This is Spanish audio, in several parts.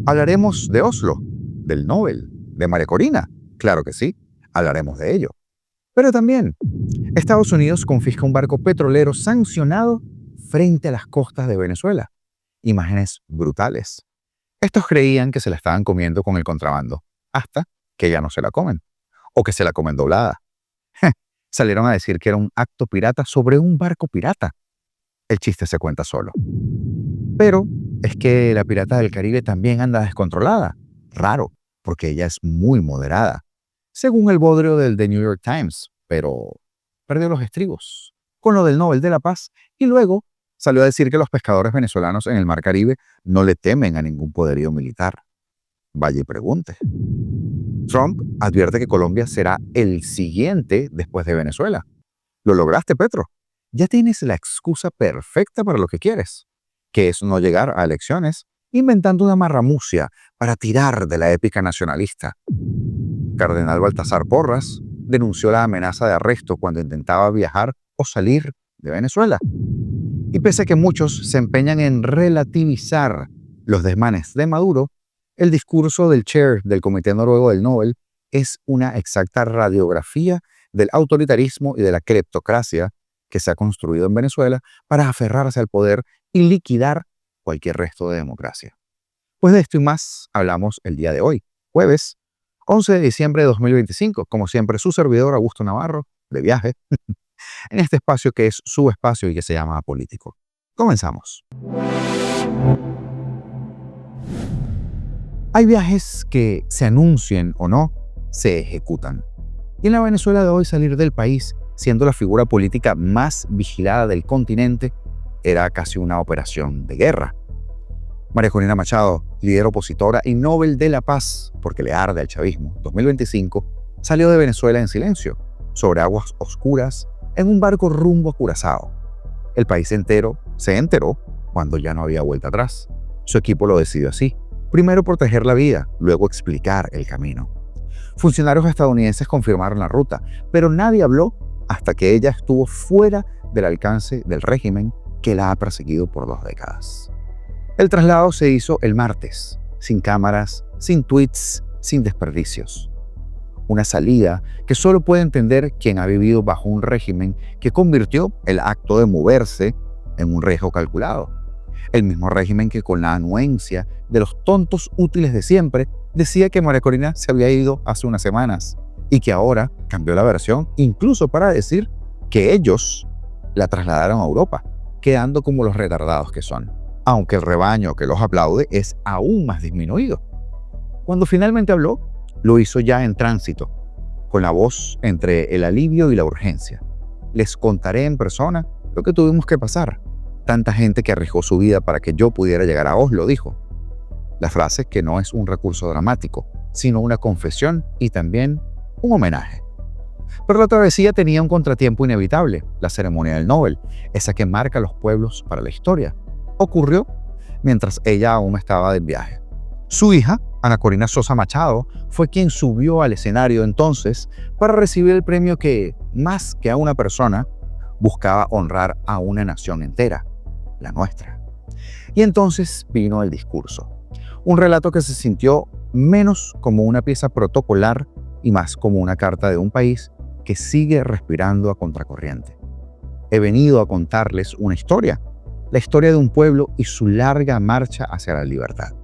Hablaremos de Oslo, del Nobel, de María Corina. Claro que sí, hablaremos de ello. Pero también, Estados Unidos confisca un barco petrolero sancionado frente a las costas de Venezuela. Imágenes brutales. Estos creían que se la estaban comiendo con el contrabando, hasta que ya no se la comen, o que se la comen doblada. Salieron a decir que era un acto pirata sobre un barco pirata. El chiste se cuenta solo. Pero es que la pirata del Caribe también anda descontrolada. Raro, porque ella es muy moderada, según el bodrio del The New York Times, pero perdió los estribos con lo del Nobel de la Paz y luego salió a decir que los pescadores venezolanos en el Mar Caribe no le temen a ningún poderío militar. Vaya y pregunte. Trump advierte que Colombia será el siguiente después de Venezuela. Lo lograste, Petro. Ya tienes la excusa perfecta para lo que quieres, que es no llegar a elecciones inventando una marramucia para tirar de la épica nacionalista. Cardenal Baltasar Porras denunció la amenaza de arresto cuando intentaba viajar o salir de Venezuela. Y pese a que muchos se empeñan en relativizar los desmanes de Maduro, el discurso del chair del Comité Noruego del Nobel es una exacta radiografía del autoritarismo y de la cleptocracia que se ha construido en Venezuela para aferrarse al poder y liquidar cualquier resto de democracia. Pues de esto y más hablamos el día de hoy, jueves 11 de diciembre de 2025, como siempre su servidor Augusto Navarro, de viaje, en este espacio que es su espacio y que se llama Apolítico. Comenzamos. Hay viajes que, se anuncien o no, se ejecutan. Y en la Venezuela de hoy, salir del país, siendo la figura política más vigilada del continente, era casi una operación de guerra. María Corina Machado, líder opositora y Nobel de la Paz, porque le arde al chavismo, 2025, salió de Venezuela en silencio, sobre aguas oscuras, en un barco rumbo a Curazao. El país entero se enteró cuando ya no había vuelta atrás. Su equipo lo decidió así. Primero proteger la vida, luego explicar el camino. Funcionarios estadounidenses confirmaron la ruta, pero nadie habló hasta que ella estuvo fuera del alcance del régimen que la ha perseguido por 2 décadas. El traslado se hizo el martes, sin cámaras, sin tweets, sin desperdicios. Una salida que solo puede entender quien ha vivido bajo un régimen que convirtió el acto de moverse en un riesgo calculado. El mismo régimen que, con la anuencia de los tontos útiles de siempre, decía que María Corina se había ido hace unas semanas y que ahora cambió la versión incluso para decir que ellos la trasladaron a Europa, quedando como los retardados que son. Aunque el rebaño que los aplaude es aún más disminuido. Cuando finalmente habló, lo hizo ya en tránsito, con la voz entre el alivio y la urgencia. Les contaré en persona lo que tuvimos que pasar. Tanta gente que arriesgó su vida para que yo pudiera llegar a Oslo, dijo. La frase que no es un recurso dramático, sino una confesión y también un homenaje. Pero la travesía tenía un contratiempo inevitable, la ceremonia del Nobel, esa que marca a los pueblos para la historia. Ocurrió mientras ella aún estaba de viaje. Su hija, Ana Corina Sosa Machado, fue quien subió al escenario entonces para recibir el premio que, más que a una persona, buscaba honrar a una nación entera, la nuestra. Y entonces vino el discurso, un relato que se sintió menos como una pieza protocolar y más como una carta de un país que sigue respirando a contracorriente. He venido a contarles una historia, la historia de un pueblo y su larga marcha hacia la libertad.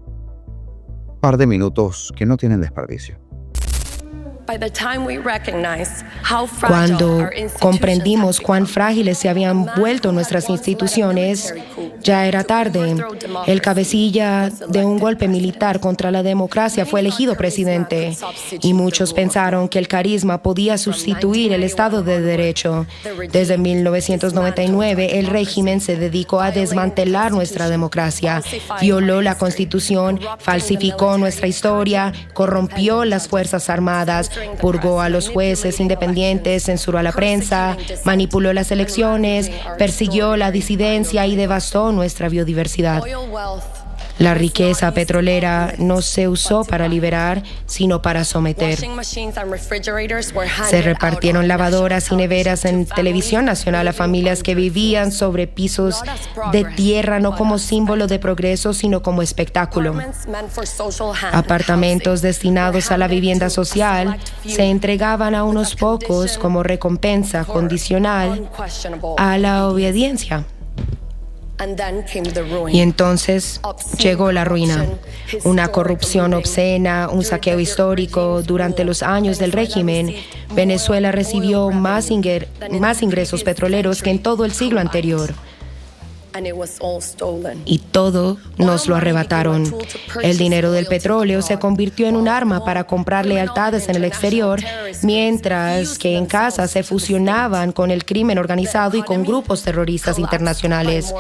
Par de minutos que no tienen desperdicio. Cuando comprendimos cuán frágiles se habían vuelto nuestras instituciones, ya era tarde. El cabecilla de un golpe militar contra la democracia fue elegido presidente y muchos pensaron que el carisma podía sustituir el Estado de Derecho. Desde 1999, el régimen se dedicó a desmantelar nuestra democracia, violó la Constitución, falsificó nuestra historia, corrompió las Fuerzas Armadas, purgó a los jueces independientes, censuró a la prensa, manipuló las elecciones, persiguió la disidencia y devastó nuestra biodiversidad. La riqueza petrolera no se usó para liberar, sino para someter. Se repartieron lavadoras y neveras en televisión nacional a familias que vivían sobre pisos de tierra, no como símbolo de progreso, sino como espectáculo. Apartamentos destinados a la vivienda social se entregaban a unos pocos como recompensa condicional a la obediencia. Y entonces llegó la ruina, una corrupción obscena, un saqueo histórico. Durante los años del régimen, Venezuela recibió más ingresos petroleros que en todo el siglo anterior. Y todo nos lo arrebataron. El dinero del petróleo se convirtió en un arma para comprar lealtades en el exterior, mientras que en casa se fusionaban con el crimen organizado y con grupos terroristas internacionales.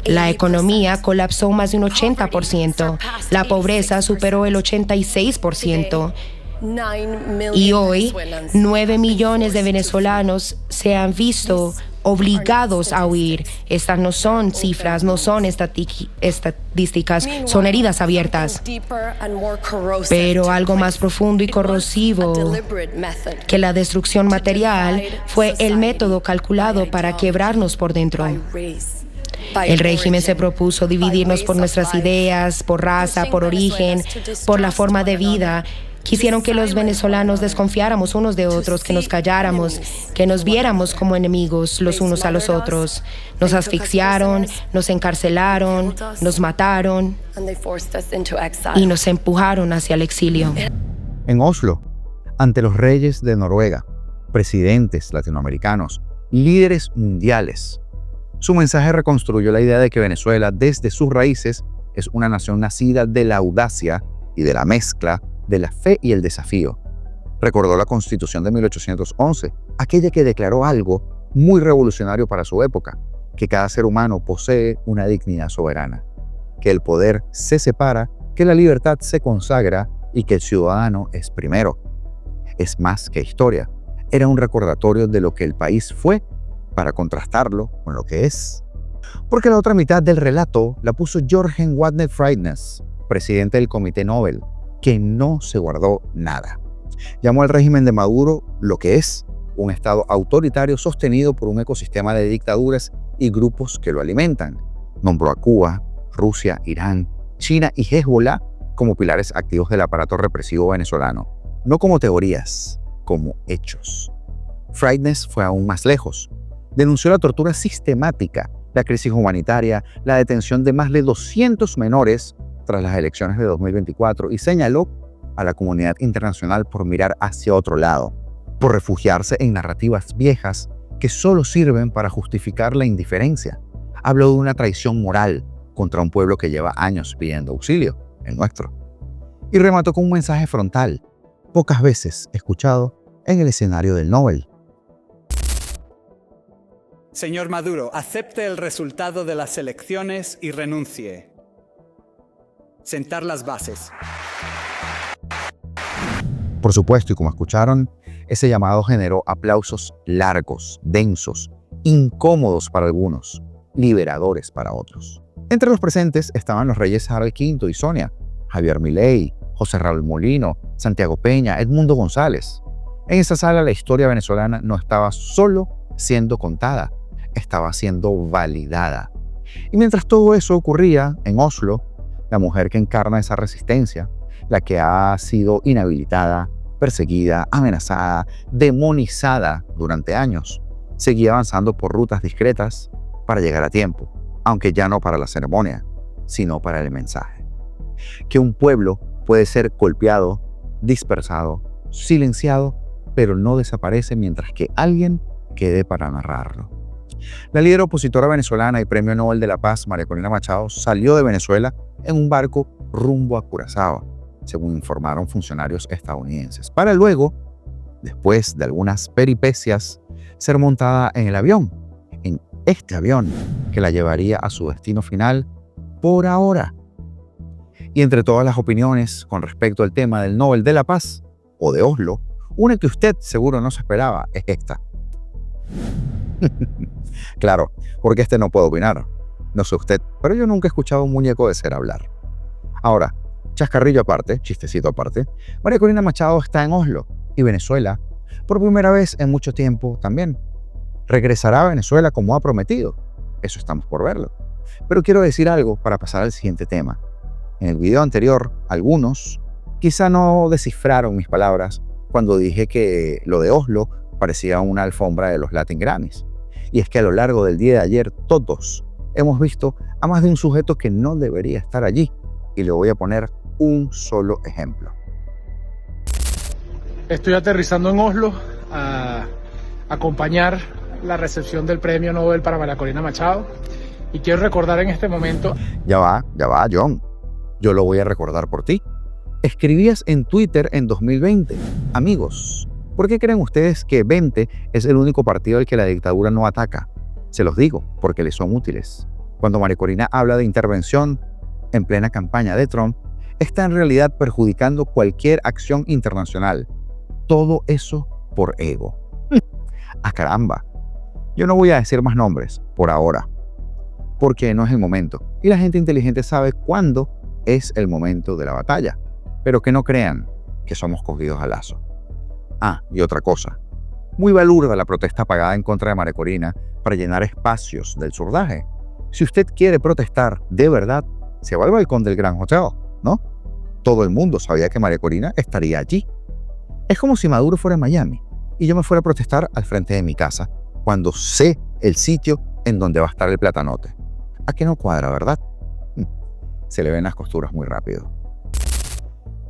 La economía colapsó más de un 80%. La pobreza superó el 86%. Y hoy, 9 millones de venezolanos se han visto obligados a huir. Estas no son cifras, no son estadísticas, son heridas abiertas. Pero algo más profundo y corrosivo que la destrucción material fue el método calculado para quebrarnos por dentro. El régimen se propuso dividirnos por nuestras ideas, por raza, por origen, por la forma de vida. Quisieron que los venezolanos desconfiáramos unos de otros, que nos calláramos, que nos viéramos como enemigos los unos a los otros. Nos asfixiaron, nos encarcelaron, nos mataron y nos empujaron hacia el exilio. En Oslo, ante los reyes de Noruega, presidentes latinoamericanos, líderes mundiales, su mensaje reconstruyó la idea de que Venezuela, desde sus raíces, es una nación nacida de la audacia y de la mezcla de la fe y el desafío. Recordó la Constitución de 1811, aquella que declaró algo muy revolucionario para su época, que cada ser humano posee una dignidad soberana, que el poder se separa, que la libertad se consagra y que el ciudadano es primero. Es más que historia, era un recordatorio de lo que el país fue para contrastarlo con lo que es. Porque la otra mitad del relato la puso Jørgen Wadne Freidnes, presidente del Comité Nobel, que no se guardó nada. Llamó al régimen de Maduro lo que es, un estado autoritario sostenido por un ecosistema de dictaduras y grupos que lo alimentan. Nombró a Cuba, Rusia, Irán, China y Hezbollah como pilares activos del aparato represivo venezolano, no como teorías, como hechos. Freidnes fue aún más lejos. Denunció la tortura sistemática, la crisis humanitaria, la detención de más de 200 menores tras las elecciones de 2024 y señaló a la comunidad internacional por mirar hacia otro lado, por refugiarse en narrativas viejas que solo sirven para justificar la indiferencia. Habló de una traición moral contra un pueblo que lleva años pidiendo auxilio, el nuestro. Y remató con un mensaje frontal, pocas veces escuchado en el escenario del Nobel. Señor Maduro, acepte el resultado de las elecciones y renuncie. Sentar las bases. Por supuesto, y como escucharon, ese llamado generó aplausos largos, densos, incómodos para algunos, liberadores para otros. Entre los presentes estaban los reyes Harald V y Sonia, Javier Milei, José Raúl Molino, Santiago Peña, Edmundo González. En esa sala la historia venezolana no estaba solo siendo contada, estaba siendo validada. Y mientras todo eso ocurría en Oslo, la mujer que encarna esa resistencia, la que ha sido inhabilitada, perseguida, amenazada, demonizada durante años, seguía avanzando por rutas discretas para llegar a tiempo, aunque ya no para la ceremonia, sino para el mensaje. Que un pueblo puede ser golpeado, dispersado, silenciado, pero no desaparece mientras que alguien quede para narrarlo. La líder opositora venezolana y Premio Nobel de la Paz, María Corina Machado, salió de Venezuela en un barco rumbo a Curazao, según informaron funcionarios estadounidenses, para luego, después de algunas peripecias, ser montada en el avión, en este avión que la llevaría a su destino final por ahora. Y entre todas las opiniones con respecto al tema del Nobel de la Paz o de Oslo, una que usted seguro no se esperaba es esta. Claro, porque no puedo opinar. No sé usted, pero yo nunca he escuchado a un muñeco de cera hablar. Ahora, chascarrillo aparte, chistecito aparte, María Corina Machado está en Oslo y Venezuela, por primera vez en mucho tiempo también. ¿Regresará a Venezuela como ha prometido? Eso estamos por verlo. Pero quiero decir algo para pasar al siguiente tema. En el video anterior, algunos quizá no descifraron mis palabras cuando dije que lo de Oslo parecía una alfombra de los Latin Grammys. Y es que a lo largo del día de ayer todos hemos visto a más de un sujeto que no debería estar allí. Y le voy a poner un solo ejemplo. Estoy aterrizando en Oslo a acompañar la recepción del Premio Nobel para María Corina Machado. Y quiero recordar en este momento... Ya va, John. Yo lo voy a recordar por ti. Escribías en Twitter en 2020, amigos, ¿por qué creen ustedes que 20 es el único partido al que la dictadura no ataca? Se los digo, porque les son útiles. Cuando María Corina habla de intervención en plena campaña de Trump, está en realidad perjudicando cualquier acción internacional. Todo eso por ego. ¡Ah, caramba! Yo no voy a decir más nombres, por ahora, porque no es el momento. Y la gente inteligente sabe cuándo es el momento de la batalla. Pero que no crean que somos cogidos al lazo. Ah, y otra cosa. Muy balurda la protesta pagada en contra de María Corina para llenar espacios del surdaje. Si usted quiere protestar de verdad, se va al balcón del Gran Hotel, ¿no? Todo el mundo sabía que María Corina estaría allí. Es como si Maduro fuera en Miami y yo me fuera a protestar al frente de mi casa cuando sé el sitio en donde va a estar el platanote. ¿A qué no cuadra, verdad? Se le ven las costuras muy rápido.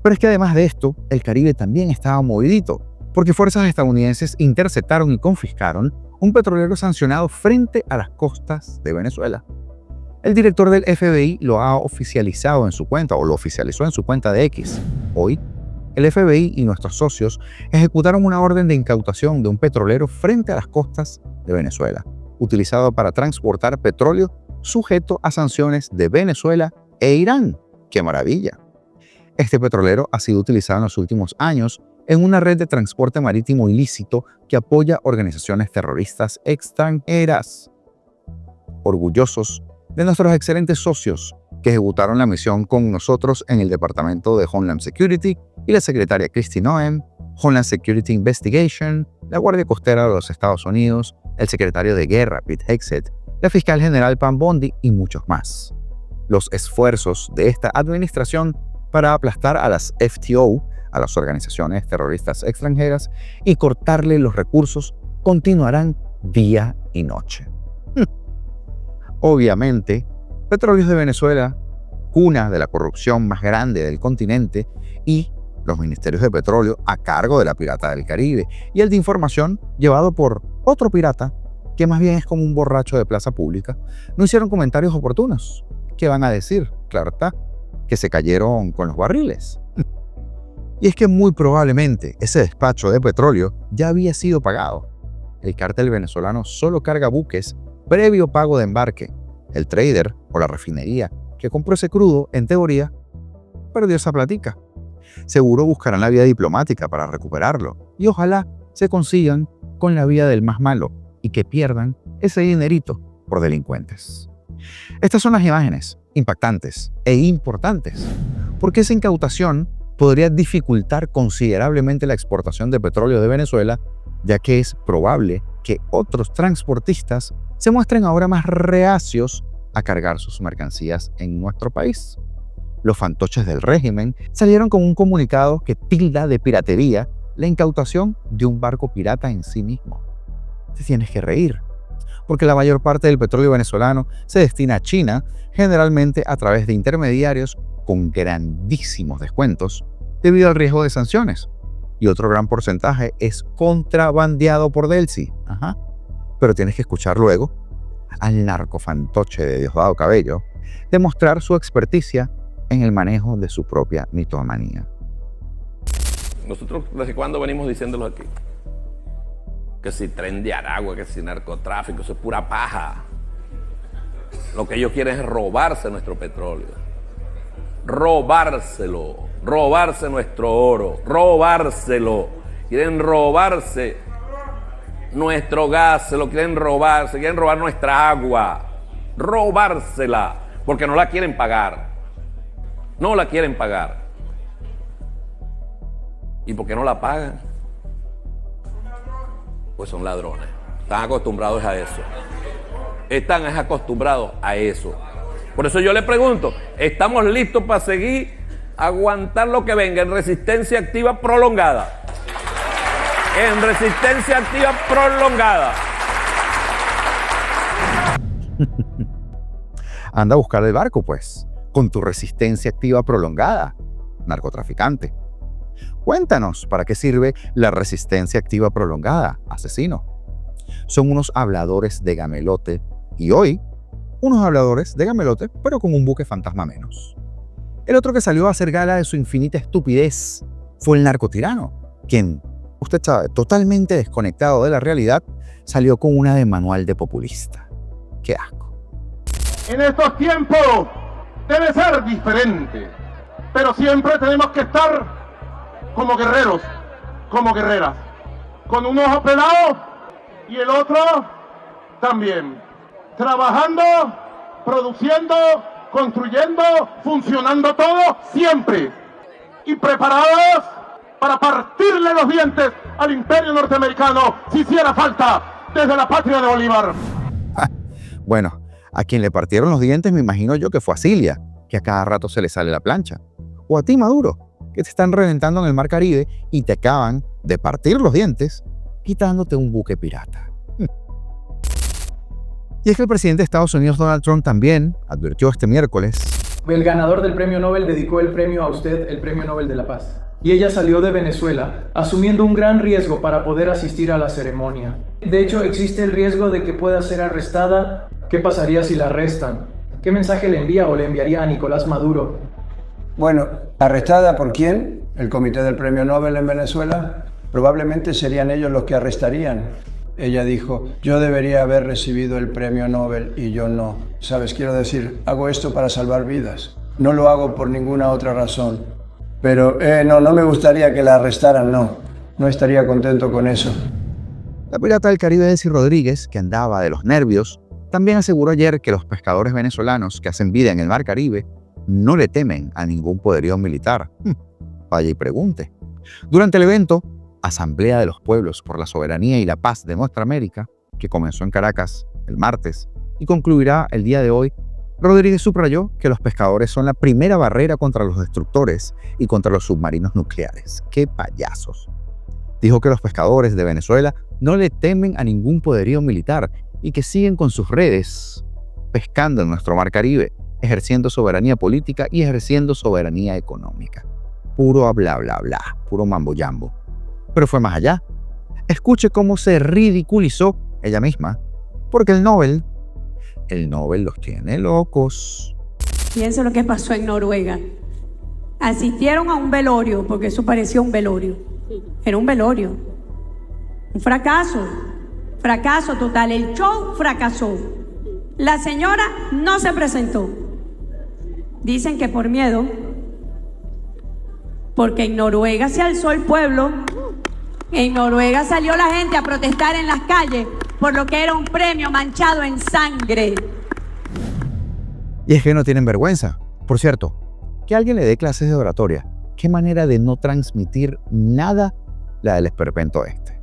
Pero es que además de esto, el Caribe también estaba movidito, porque fuerzas estadounidenses interceptaron y confiscaron un petrolero sancionado frente a las costas de Venezuela. El director del FBI lo ha oficializado en su cuenta, o lo oficializó en su cuenta de X. Hoy, el FBI y nuestros socios ejecutaron una orden de incautación de un petrolero frente a las costas de Venezuela, utilizado para transportar petróleo sujeto a sanciones de Venezuela e Irán. ¡Qué maravilla! Este petrolero ha sido utilizado en los últimos años en una red de transporte marítimo ilícito que apoya organizaciones terroristas extranjeras. Orgullosos de nuestros excelentes socios que ejecutaron la misión con nosotros en el Departamento de Homeland Security y la secretaria Kristi Noem, Homeland Security Investigation, la Guardia Costera de los Estados Unidos, el secretario de Guerra Pete Hegseth, la fiscal general Pam Bondi y muchos más. Los esfuerzos de esta administración para aplastar a las FTO, a las organizaciones terroristas extranjeras, y cortarle los recursos continuarán día y noche. Obviamente, Petróleos de Venezuela, cuna de la corrupción más grande del continente, y los ministerios de petróleo a cargo de la Pirata del Caribe, y el de información llevado por otro pirata, que más bien es como un borracho de plaza pública, no hicieron comentarios oportunos. ¿Qué van a decir? Claro está, que se cayeron con los barriles. Y es que muy probablemente ese despacho de petróleo ya había sido pagado. El cártel venezolano solo carga buques previo pago de embarque. El trader o la refinería que compró ese crudo, en teoría, perdió esa platica. Seguro buscarán la vía diplomática para recuperarlo y ojalá se consigan con la vía del más malo y que pierdan ese dinerito por delincuentes. Estas son las imágenes impactantes e importantes, porque esa incautación podría dificultar considerablemente la exportación de petróleo de Venezuela, ya que es probable que otros transportistas se muestren ahora más reacios a cargar sus mercancías en nuestro país. Los fantoches del régimen salieron con un comunicado que tilda de piratería la incautación de un barco pirata en sí mismo. Te tienes que reír, porque la mayor parte del petróleo venezolano se destina a China, generalmente a través de intermediarios con grandísimos descuentos debido al riesgo de sanciones. Y otro gran porcentaje es contrabandeado por Delcy. Pero tienes que escuchar luego al narcofantoche de Diosdado Cabello demostrar su experticia en el manejo de su propia mitomanía. Nosotros desde cuándo venimos diciéndolo aquí, que si tren de Aragua, que si narcotráfico, eso es pura paja. Lo que ellos quieren es robarse nuestro petróleo, robárselo, robarse nuestro oro, robárselo. Quieren robarse nuestro gas, se quieren robar nuestra agua, robársela, porque no la quieren pagar. No la quieren pagar. ¿Y por qué no la pagan? Pues son ladrones. Están acostumbrados a eso. Están acostumbrados a eso. Por eso yo le pregunto, ¿estamos listos para seguir aguantar lo que venga en resistencia activa prolongada? En resistencia activa prolongada. Anda a buscar el barco, pues, con tu resistencia activa prolongada, narcotraficante. Cuéntanos, ¿para qué sirve la resistencia activa prolongada, asesino? Son unos habladores de gamelote y hoy, unos habladores de gamelote, pero con un buque fantasma menos. El otro que salió a hacer gala de su infinita estupidez fue el narcotirano, quien, usted sabe, totalmente desconectado de la realidad, salió con una de manual de populista. ¡Qué asco! En estos tiempos debe ser diferente, pero siempre tenemos que estar como guerreros, como guerreras, con un ojo pelado y el otro también, trabajando, produciendo, construyendo, funcionando todo siempre y preparados para partirle los dientes al imperio norteamericano si hiciera falta desde la patria de Bolívar. Bueno, a quien le partieron los dientes me imagino yo que fue a Cilia, que a cada rato se le sale la plancha. O a ti, Maduro, que te están reventando en el Mar Caribe y te acaban de partir los dientes quitándote un buque pirata. Y es que el presidente de Estados Unidos, Donald Trump, también advirtió este miércoles: el ganador del premio Nobel dedicó el premio a usted, el premio Nobel de la Paz. Y ella salió de Venezuela asumiendo un gran riesgo para poder asistir a la ceremonia. De hecho, existe el riesgo de que pueda ser arrestada. ¿Qué pasaría si la arrestan? ¿Qué mensaje le envía o le enviaría a Nicolás Maduro? Bueno, ¿arrestada por quién? ¿El Comité del Premio Nobel en Venezuela? Probablemente serían ellos los que arrestarían. Ella dijo, yo debería haber recibido el premio Nobel y yo no. ¿Sabes? Quiero decir, hago esto para salvar vidas. No lo hago por ninguna otra razón. Pero no me gustaría que la arrestaran, no. No estaría contento con eso. La pirata del Caribe, Desi Rodríguez, que andaba de los nervios, también aseguró ayer que los pescadores venezolanos que hacen vida en el Mar Caribe no le temen a ningún poderío militar. Vaya y pregunte. Durante el evento Asamblea de los Pueblos por la Soberanía y la Paz de Nuestra América, que comenzó en Caracas el martes y concluirá el día de hoy, Rodríguez subrayó que los pescadores son la primera barrera contra los destructores y contra los submarinos nucleares. ¡Qué payasos! Dijo que los pescadores de Venezuela no le temen a ningún poderío militar y que siguen con sus redes pescando en nuestro Mar Caribe, ejerciendo soberanía política y ejerciendo soberanía económica. Puro bla bla bla, puro mambo jambo. Pero fue más allá. Escuche cómo se ridiculizó ella misma, porque el Nobel los tiene locos. Fíjense lo que pasó en Noruega. Asistieron a un velorio, porque eso parecía un velorio. Era un velorio. Un fracaso. Fracaso total. El show fracasó. La señora no se presentó. Dicen que por miedo, porque en Noruega se alzó el pueblo. En Noruega salió la gente a protestar en las calles por lo que era un premio manchado en sangre. Y es que no tienen vergüenza. Por cierto, que alguien le dé clases de oratoria. Qué manera de no transmitir nada la del esperpento este.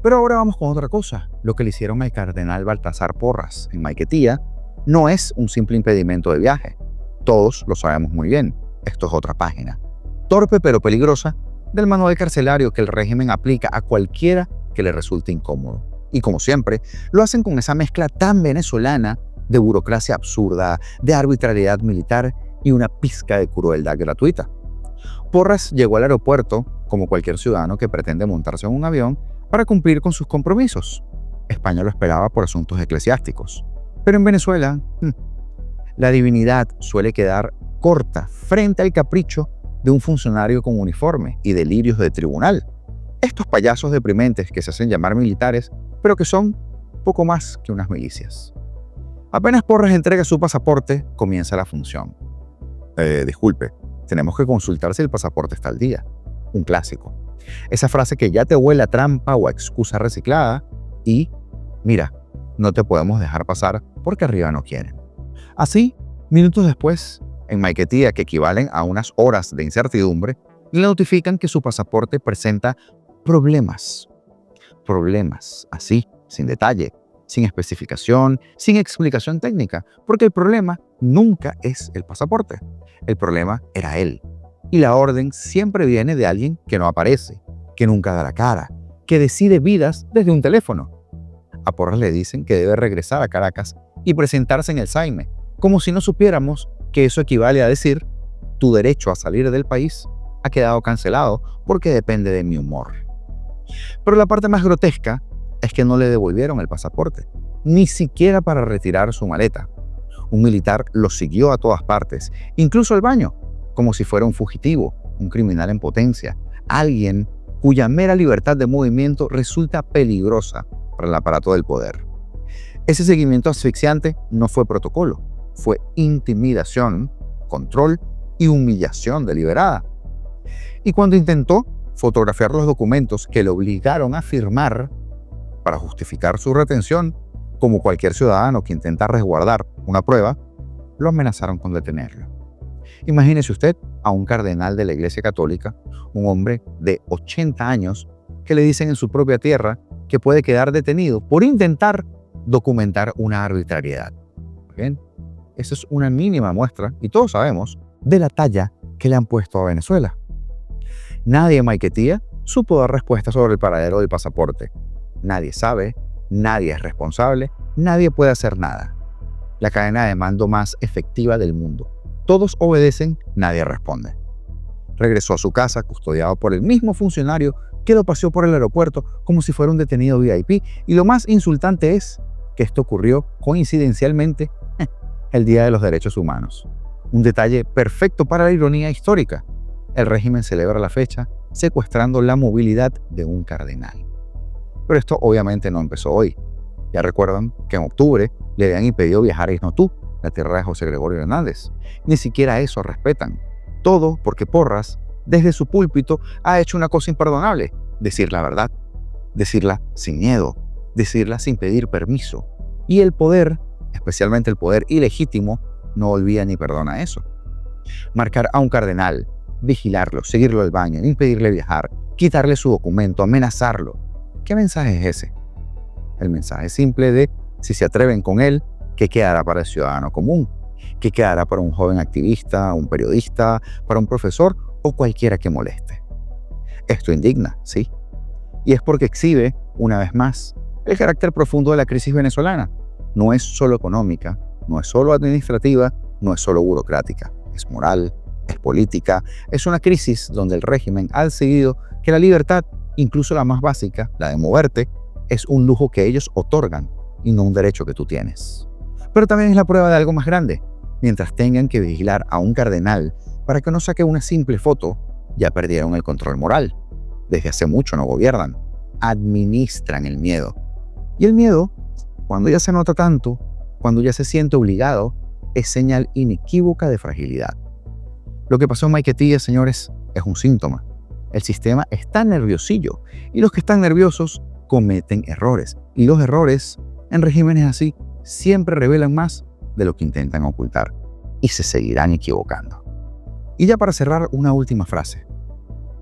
Pero ahora vamos con otra cosa. Lo que le hicieron al cardenal Baltasar Porras en Maiquetía no es un simple impedimento de viaje. Todos lo sabemos muy bien. Esto es otra página, torpe pero peligrosa, del manual carcelario que el régimen aplica a cualquiera que le resulte incómodo. Y como siempre, lo hacen con esa mezcla tan venezolana de burocracia absurda, de arbitrariedad militar y una pizca de crueldad gratuita. Porras llegó al aeropuerto como cualquier ciudadano que pretende montarse en un avión para cumplir con sus compromisos. España lo esperaba por asuntos eclesiásticos. Pero en Venezuela, la divinidad suele quedar corta frente al capricho de un funcionario con uniforme y delirios de tribunal. Estos payasos deprimentes que se hacen llamar militares, pero que son poco más que unas milicias. Apenas Porras entrega su pasaporte, comienza la función. Disculpe, tenemos que consultar si el pasaporte está al día. Un clásico. Esa frase que ya te huele a trampa o a excusa reciclada y, mira, no te podemos dejar pasar porque arriba no quieren. Así, minutos después, en Maiquetía, que equivalen a unas horas de incertidumbre, le notifican que su pasaporte presenta problemas. Problemas, así, sin detalle, sin especificación, sin explicación técnica, porque el problema nunca es el pasaporte. El problema era él. Y la orden siempre viene de alguien que no aparece, que nunca da la cara, que decide vidas desde un teléfono. A Porras le dicen que debe regresar a Caracas y presentarse en el SAIME, como si no supiéramos que eso equivale a decir: tu derecho a salir del país ha quedado cancelado porque depende de mi humor. Pero la parte más grotesca es que no le devolvieron el pasaporte, ni siquiera para retirar su maleta. Un militar lo siguió a todas partes, incluso al baño, como si fuera un fugitivo, un criminal en potencia, alguien cuya mera libertad de movimiento resulta peligrosa para el aparato del poder. Ese seguimiento asfixiante no fue protocolo, fue intimidación, control y humillación deliberada. Y cuando intentó fotografiar los documentos que le obligaron a firmar para justificar su retención, como cualquier ciudadano que intenta resguardar una prueba, lo amenazaron con detenerlo. Imagínese usted a un cardenal de la Iglesia Católica, un hombre de 80 años, que le dicen en su propia tierra que puede quedar detenido por intentar documentar una arbitrariedad. Bien, esa es una mínima muestra, y todos sabemos, de la talla que le han puesto a Venezuela. Nadie en Maiquetía supo dar respuesta sobre el paradero del pasaporte. Nadie sabe, nadie es responsable, nadie puede hacer nada. La cadena de mando más efectiva del mundo. Todos obedecen, nadie responde. Regresó a su casa custodiado por el mismo funcionario que lo paseó por el aeropuerto como si fuera un detenido VIP. Y lo más insultante es que esto ocurrió coincidencialmente el Día de los Derechos Humanos. Un detalle perfecto para la ironía histórica. El régimen celebra la fecha secuestrando la movilidad de un cardenal. Pero esto obviamente no empezó hoy. Ya recuerdan que en octubre le habían impedido viajar a Isnotú, la tierra de José Gregorio Hernández. Ni siquiera eso respetan. Todo porque Porras, desde su púlpito, ha hecho una cosa imperdonable: decir la verdad, decirla sin miedo, decirla sin pedir permiso. Y el poder, especialmente el poder ilegítimo, no olvida ni perdona eso. Marcar a un cardenal, vigilarlo, seguirlo al baño, impedirle viajar, quitarle su documento, amenazarlo. ¿Qué mensaje es ese? El mensaje simple de: si se atreven con él, ¿qué quedará para el ciudadano común? ¿Qué quedará para un joven activista, un periodista, para un profesor o cualquiera que moleste? Esto indigna, sí. Y es porque exhibe, una vez más, el carácter profundo de la crisis venezolana. No es solo económica, no es solo administrativa, no es solo burocrática. Es moral, es política, es una crisis donde el régimen ha decidido que la libertad, incluso la más básica, la de moverte, es un lujo que ellos otorgan y no un derecho que tú tienes. Pero también es la prueba de algo más grande. Mientras tengan que vigilar a un cardenal para que no saque una simple foto, ya perdieron el control moral. Desde hace mucho no gobiernan, administran el miedo. Y el miedo, cuando ya se nota tanto, cuando ya se siente obligado, es señal inequívoca de fragilidad. Lo que pasó en Maiquetía, señores, es un síntoma. El sistema está nerviosillo y los que están nerviosos cometen errores. Y los errores en regímenes así siempre revelan más de lo que intentan ocultar y se seguirán equivocando. Y ya para cerrar, una última frase.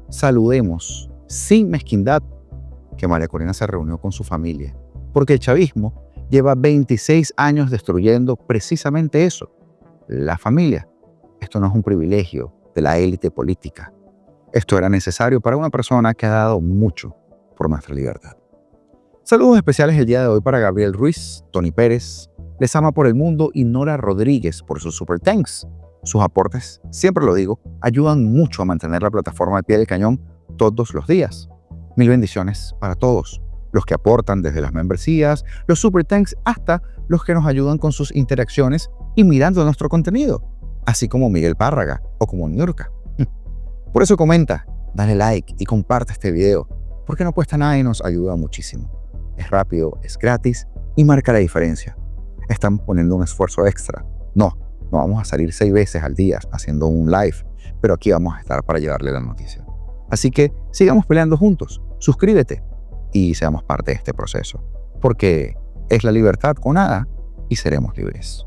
Saludemos sin mezquindad que María Corina se reunió con su familia, porque el chavismo lleva 26 años destruyendo precisamente eso, la familia. Esto no es un privilegio de la élite política. Esto era necesario para una persona que ha dado mucho por nuestra libertad. Saludos especiales el día de hoy para Gabriel Ruiz, Tony Pérez, Les Ama por el Mundo y Nora Rodríguez por sus super thanks. Sus aportes, siempre lo digo, ayudan mucho a mantener la plataforma al pie del cañón todos los días. Mil bendiciones para todos, los que aportan desde las membresías, los super thanks, hasta los que nos ayudan con sus interacciones y mirando nuestro contenido, así como Miguel Párraga o como Niurka. Por eso comenta, dale like y comparte este video, porque no cuesta nada y nos ayuda muchísimo. Es rápido, es gratis y marca la diferencia. Están poniendo un esfuerzo extra. No vamos a salir 6 veces al día haciendo un live, pero aquí vamos a estar para llevarle la noticia. Así que sigamos peleando juntos, suscríbete y seamos parte de este proceso, porque es la libertad con nada y seremos libres.